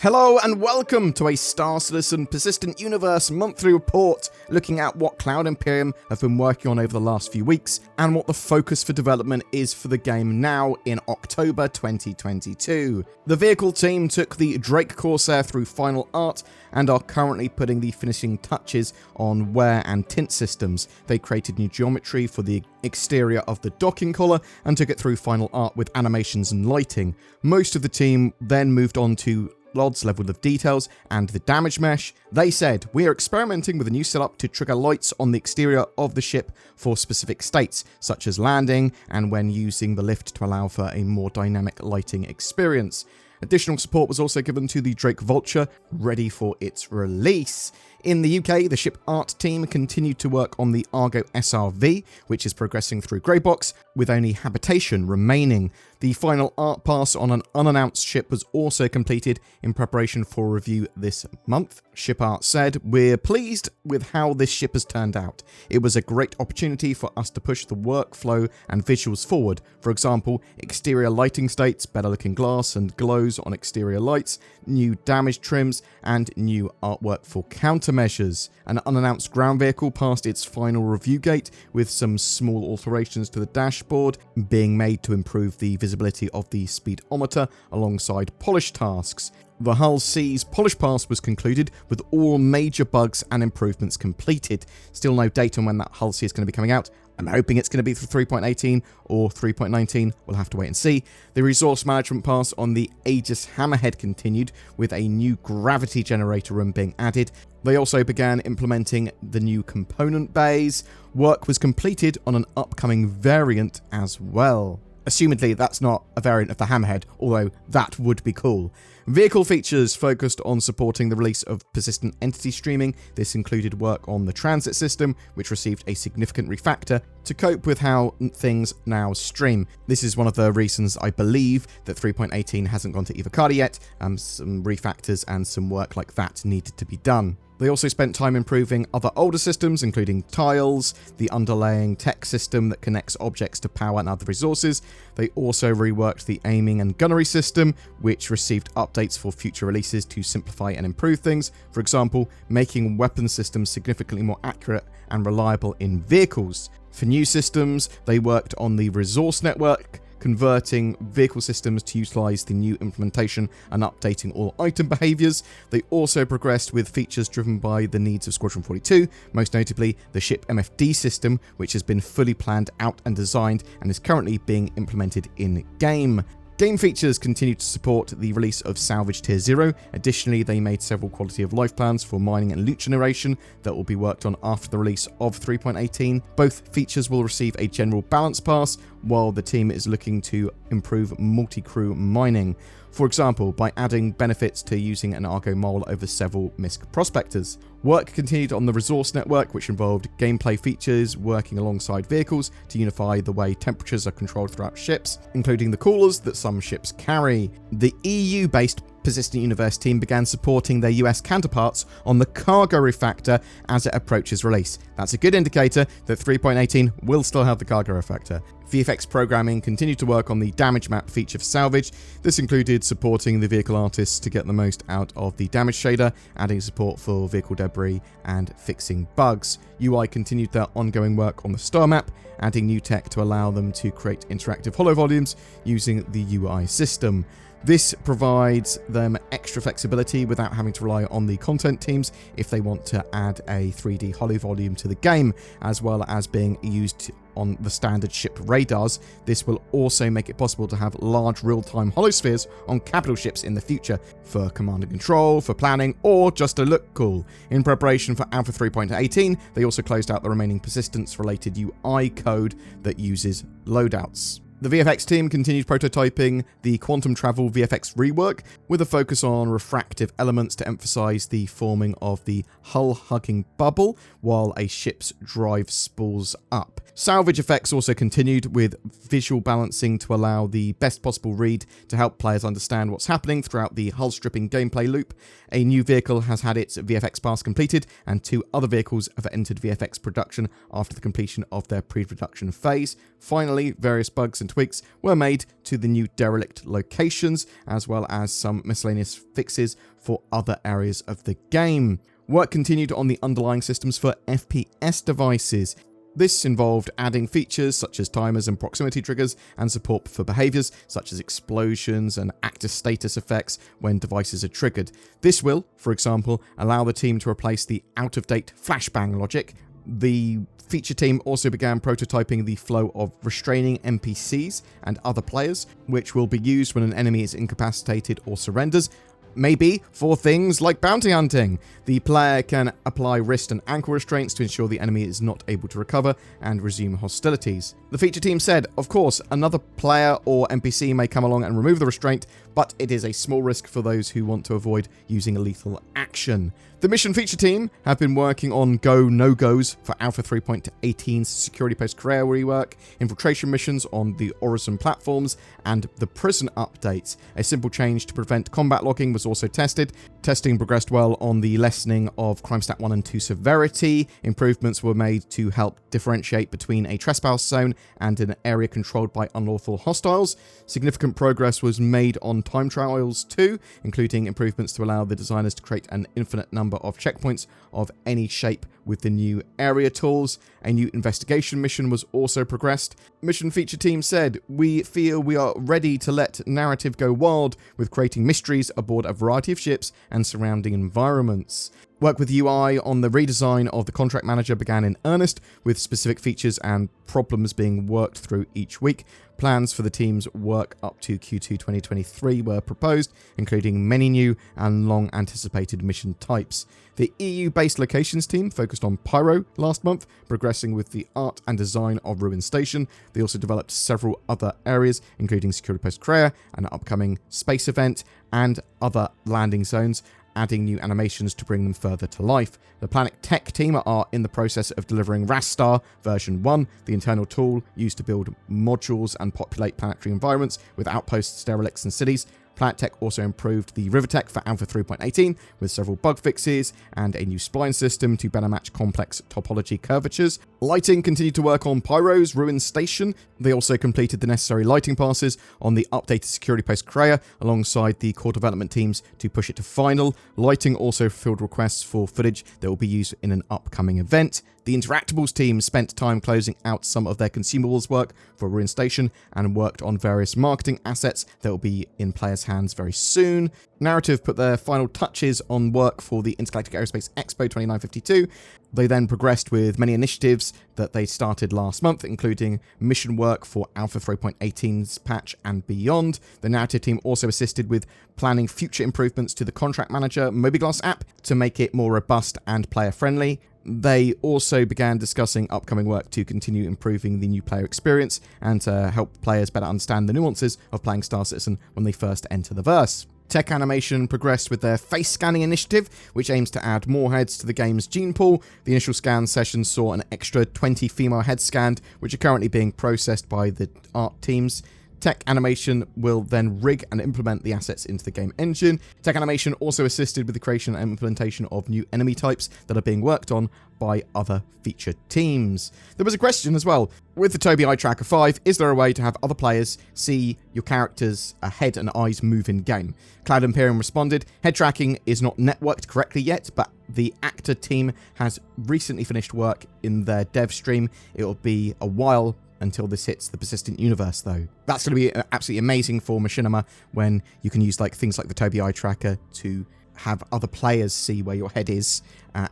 Hello and welcome to a Star Citizen Persistent Universe monthly report looking at what Cloud Imperium have been working on over the last few weeks and what the focus for development is for the game now in October 2022. The vehicle team took the Drake Corsair through final art and are currently putting the finishing touches on wear and tint systems. They created new geometry for the exterior of the docking collar and took it through final art with animations and lighting. Most of the team then moved on to Lod's level of details and the damage mesh. They said, "We are experimenting with a new setup to trigger lights on the exterior of the ship for specific states, such as landing and when using the lift to allow for a more dynamic lighting experience." Additional support was also given to the Drake Vulture, ready for its release. In the UK, the ship art team continued to work on the Argo SRV, which is progressing through Greybox, with only habitation remaining. The final art pass on an unannounced ship was also completed in preparation for review this month. Ship art said, "We're pleased with how this ship has turned out. It was a great opportunity for us to push the workflow and visuals forward. For example, exterior lighting states, better looking glass and glows on exterior lights, new damage trims, and new artwork for countermeasures." An unannounced ground vehicle passed its final review gate with some small alterations to the dashboard being made to improve the visibility of the speedometer alongside polish tasks. The Hull C's polish pass was concluded with all major bugs and improvements completed. Still no date on when that Hull C is going to be coming out. I'm hoping it's going to be for 3.18 or 3.19. We'll have to wait and see. The resource management pass on the Aegis Hammerhead continued with a new gravity generator room being added. They also began implementing the new component bays. Work was completed on an upcoming variant as well. Assumedly, that's not a variant of the Hammerhead, although that would be cool. Vehicle features focused on supporting the release of persistent entity streaming. This included work on the transit system, which received a significant refactor to cope with how things now stream. This is one of the reasons I believe that 3.18 hasn't gone to Evocati yet. Some refactors and some work like that needed to be done. They also spent time improving other older systems, including tiles, the underlaying tech system that connects objects to power and other resources. They also reworked the aiming and gunnery system, which received updates for future releases to simplify and improve things. For example, making weapon systems significantly more accurate and reliable in vehicles. For new systems, they worked on the resource network, converting vehicle systems to utilize the new implementation and updating all item behaviors. They also progressed with features driven by the needs of Squadron 42, most notably the ship MFD system, which has been fully planned out and designed and is currently being implemented in-game. Game features continue to support the release of Salvage Tier 0. Additionally, they made several quality of life plans for mining and loot generation that will be worked on after the release of 3.18. Both features will receive a general balance pass, while the team is looking to improve multi-crew mining. For example, by adding benefits to using an Argo mole over several MISC prospectors. Work continued on the resource network, which involved gameplay features working alongside vehicles to unify the way temperatures are controlled throughout ships, including the coolers that some ships carry. The EU-based Persistent Universe team began supporting their US counterparts on the cargo refactor as it approaches release. That's a good indicator that 3.18 will still have the cargo refactor. VFX programming continued to work on the damage map feature for salvage. This included supporting the vehicle artists to get the most out of the damage shader, adding support for vehicle debris and fixing bugs. UI continued their ongoing work on the star map, adding new tech to allow them to create interactive holo volumes using the UI system. This provides them extra flexibility without having to rely on the content teams if they want to add a 3D holo volume to the game, as well as being used on the standard ship radars. This will also make it possible to have large real-time holospheres on capital ships in the future for command and control, for planning, or just to look cool. In preparation for Alpha 3.18, they also closed out the remaining persistence-related UI code that uses loadouts. The VFX team continued prototyping the Quantum Travel VFX rework with a focus on refractive elements to emphasize the forming of the hull-hugging bubble while a ship's drive spools up. Salvage effects also continued with visual balancing to allow the best possible read to help players understand what's happening throughout the hull stripping gameplay loop. A new vehicle has had its VFX pass completed, and 2 other vehicles have entered VFX production after the completion of their pre-production phase. Finally, various bugs and tweaks were made to the new derelict locations, as well as some miscellaneous fixes for other areas of the game. Work continued on the underlying systems for FPS devices. This involved adding features such as timers and proximity triggers, and support for behaviors such as explosions and active status effects when devices are triggered. This will, for example, allow the team to replace the out-of-date flashbang logic. The feature team also began prototyping the flow of restraining NPCs and other players, which will be used when an enemy is incapacitated or surrenders. Maybe for things like bounty hunting. The player can apply wrist and ankle restraints to ensure the enemy is not able to recover and resume hostilities. The feature team said, of course, another player or NPC may come along and remove the restraint, but it is a small risk for those who want to avoid using a lethal action. The mission feature team have been working on go no-goes for Alpha 3.18's security post-career rework, infiltration missions on the Horizon platforms, and the prison updates. A simple change to prevent combat logging was also tested. Testing progressed well on the lessening of crime stat 1 and 2 severity. Improvements were made to help differentiate between a trespass zone and an area controlled by unlawful hostiles. Significant progress was made on time trials too, including improvements to allow the designers to create an infinite number of checkpoints of any shape with the new area tools. A new investigation mission was also progressed. Mission feature team said, "We feel we are ready to let narrative go wild with creating mysteries aboard a variety of ships and surrounding environments." Work with UI on the redesign of the contract manager began in earnest, with specific features and problems being worked through each week. Plans for the team's work up to Q2 2023 were proposed, including many new and long-anticipated mission types. The EU-based locations team focused on Pyro last month, progressing with the art and design of Ruin Station. They also developed several other areas, including Security Post Crea, an upcoming space event, and other landing zones, adding new animations to bring them further to life. The Planet Tech team are in the process of delivering Rastar version 1, the internal tool used to build modules and populate planetary environments with outposts, derelicts, and cities. Planet Tech also improved the River Tech for Alpha 3.18 with several bug fixes and a new spline system to better match complex topology curvatures. Lighting continued to work on Pyro's Ruin Station. They also completed the necessary lighting passes on the updated Security Post Crea alongside the core development teams to push it to final. Lighting also fulfilled requests for footage that will be used in an upcoming event. The Interactables team spent time closing out some of their consumables work for Ruin Station and worked on various marketing assets that will be in players' hands very soon. Narrative put their final touches on work for the Intergalactic Aerospace Expo 2952. They then progressed with many initiatives that they started last month, including mission work for Alpha 3.18's patch and beyond. The narrative team also assisted with planning future improvements to the Contract Manager Mobiglass app to make it more robust and player-friendly. They also began discussing upcoming work to continue improving the new player experience and to help players better understand the nuances of playing Star Citizen when they first enter the verse. Tech Animation progressed with their face scanning initiative, which aims to add more heads to the game's gene pool. The initial scan session saw an extra 20 female heads scanned, which are currently being processed by the art teams. Tech Animation will then rig and implement the assets into the game engine. Tech Animation also assisted with the creation and implementation of new enemy types that are being worked on by other feature teams. There was a question as well. With the Tobii Eye Tracker 5, is there a way to have other players see your character's head and eyes move in game? Cloud Imperium responded, head tracking is not networked correctly yet, but the actor team has recently finished work in their dev stream. It will be a while until this hits the persistent universe, though. That's going to be absolutely amazing for Machinima when you can use things like the Tobii Eye Tracker to have other players see where your head is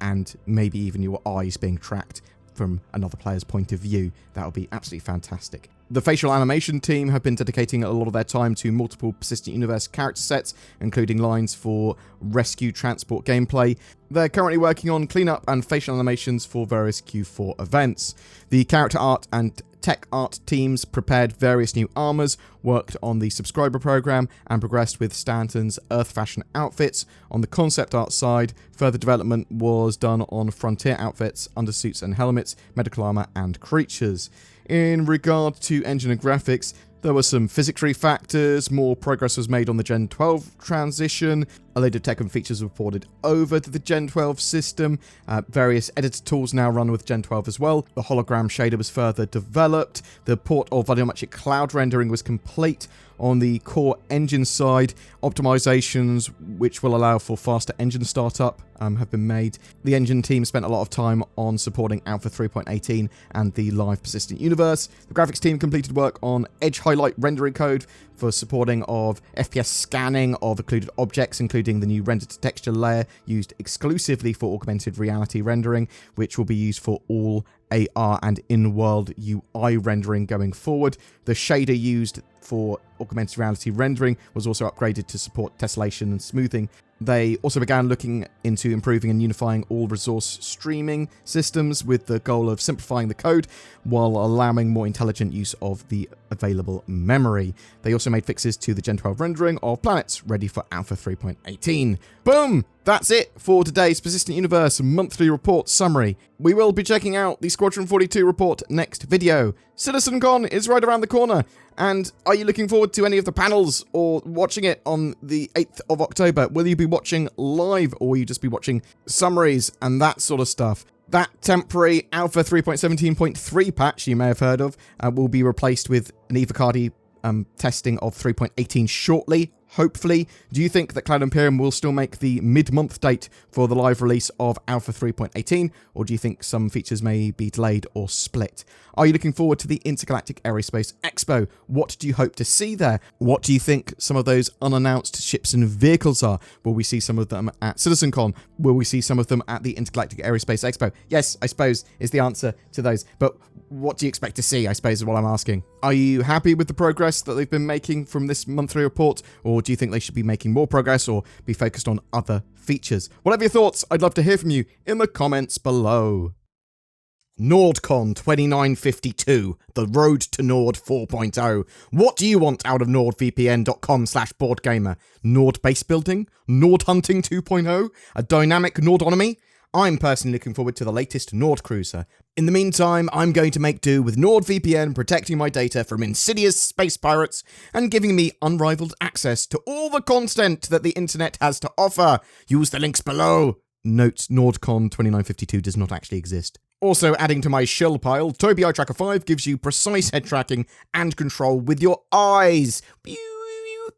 and maybe even your eyes being tracked from another player's point of view. That would be absolutely fantastic. The facial animation team have been dedicating a lot of their time to multiple persistent universe character sets, including lines for rescue transport gameplay. They're currently working on cleanup and facial animations for various Q4 events. The character art and tech art teams prepared various new armors, worked on the subscriber program, and progressed with Stanton's Earth Fashion outfits. On the concept art side, further development was done on Frontier outfits, undersuits and helmets, medical armor, and creatures. In regard to engine and graphics, there were some physics refactors, more progress was made on the Gen 12 transition, A load of tech and features were ported over to the Gen 12 system. Various editor tools now run with Gen 12 as well. The hologram shader was further developed. The port of volumetric cloud rendering was complete. On the core engine side, optimizations which will allow for faster engine startup have been made. The engine team spent a lot of time on supporting Alpha 3.18 and the live persistent universe. The graphics team completed work on edge highlight rendering code for supporting of FPS scanning of occluded objects, including the new render to texture layer used exclusively for augmented reality rendering, which will be used for all AR and in-world UI rendering going forward. The shader used for augmented reality rendering was also upgraded to support tessellation and smoothing. They also began looking into improving and unifying all resource streaming systems with the goal of simplifying the code while allowing more intelligent use of the available memory. They also made fixes to the Gen 12 rendering of planets ready for Alpha 3.18. Boom! That's it for today's Persistent Universe monthly report summary. We will be checking out the Squadron 42 report next video. CitizenCon is right around the corner. And are you looking forward to any of the panels or watching it on the 8th of October? Will you be watching live or will you just be watching summaries and that sort of stuff? That temporary Alpha 3.17.3 patch you may have heard of will be replaced with an Evocadi testing of 3.18 shortly, hopefully. Do you think that Cloud Imperium will still make the mid-month date for the live release of Alpha 3.18, or do you think some features may be delayed or split? Are you looking forward to the Intergalactic Aerospace Expo? What do you hope to see there? What do you think some of those unannounced ships and vehicles are? Will we see some of them at CitizenCon? Will we see some of them at the Intergalactic Aerospace Expo? Yes, I suppose, is the answer to those. But what do you expect to see, I suppose, is what I'm asking. Are you happy with the progress that they've been making from this monthly report, or do you think they should be making more progress or be focused on other features? Whatever your thoughts, I'd love to hear from you in the comments below. NordCon 2952, the road to Nord 4.0. What do you want out of nordvpn.com/BoredGamer? Nord base building? Nord hunting 2.0? A dynamic Nordonomy? I'm personally looking forward to the latest Nord cruiser. In the meantime, I'm going to make do with NordVPN protecting my data from insidious space pirates and giving me unrivaled access to all the content that the internet has to offer. Use the links below. Note, NordCon 2952 does not actually exist. Also adding to my shill pile, Tobii Eye Tracker 5 gives you precise head tracking and control with your eyes.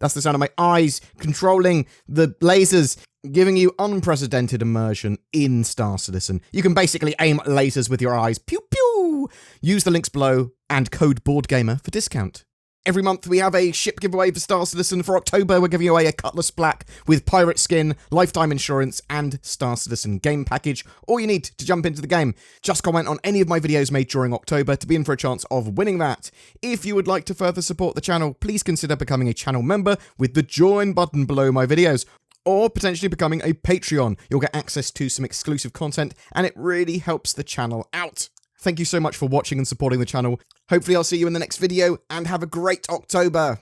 That's the sound of my eyes controlling the lasers, giving you unprecedented immersion in Star Citizen. You can basically aim lasers with your eyes. Pew pew! Use the links below and code BoredGamer for discount. Every month we have a ship giveaway for Star Citizen. For October, we're giving away a Cutlass Black with pirate skin, lifetime insurance, and Star Citizen game package. All you need to jump into the game. Just comment on any of my videos made during October to be in for a chance of winning that. If you would like to further support the channel, please consider becoming a channel member with the join button below my videos, or potentially becoming a Patreon. You'll get access to some exclusive content, and it really helps the channel out. Thank you so much for watching and supporting the channel. Hopefully I'll see you in the next video, and have a great October.